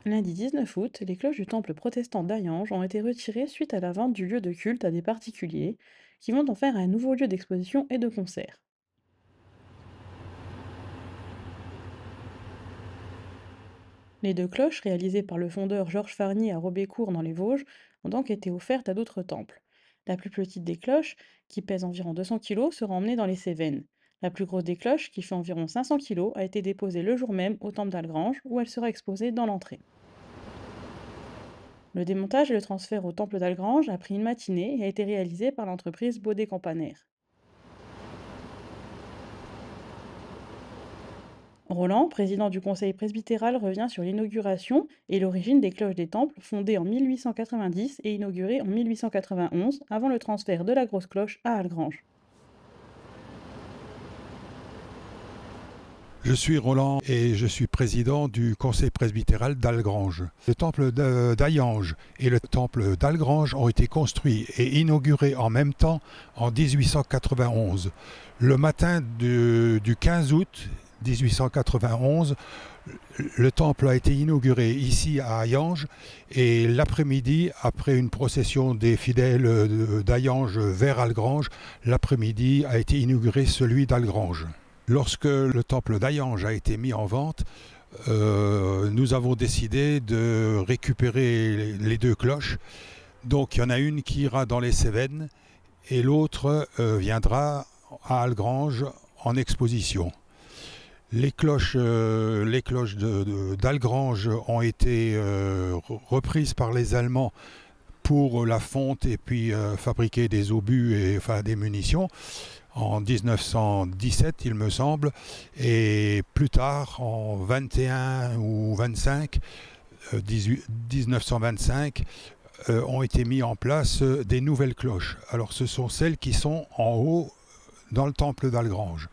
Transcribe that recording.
Lundi 19 août, les cloches du temple protestant d'Hayange ont été retirées suite à la vente du lieu de culte à des particuliers, qui vont en faire un nouveau lieu d'exposition et de concert. Les deux cloches, réalisées par le fondeur Georges Farnier à Robécourt dans les Vosges, ont donc été offertes à d'autres temples. La plus petite des cloches, qui pèse environ 200 kg, sera emmenée dans les Cévennes. La plus grosse des cloches, qui fait environ 500 kg, a été déposée le jour même au temple d'Algrange, où elle sera exposée dans l'entrée. Le démontage et le transfert au temple d'Algrange a pris une matinée et a été réalisé par l'entreprise Baudet Campaner. Roland, président du conseil presbytéral, revient sur l'inauguration et l'origine des cloches des temples, fondées en 1890 et inaugurées en 1891, avant le transfert de la grosse cloche à Algrange. Je suis Roland et je suis président du conseil presbytéral d'Algrange. Le temple d'Hayange et le temple d'Algrange ont été construits et inaugurés en même temps en 1891. Le matin du 15 août 1891, le temple a été inauguré ici à Hayange et l'après-midi, après une procession des fidèles d'Hayange vers Algrange, l'après-midi a été inauguré celui d'Algrange. Lorsque le temple d'Hayange a été mis en vente, nous avons décidé de récupérer les deux cloches. Donc il y en a une qui ira dans les Cévennes et l'autre viendra à Algrange en exposition. Les cloches d'Algrange ont été reprises par les Allemands pour la fonte et puis fabriquer des obus et enfin des munitions en 1917 il me semble, et plus tard en 21 ou 25 1925 ont été mis en place des nouvelles cloches. Alors ce sont celles qui sont en haut dans le temple d'Algrange.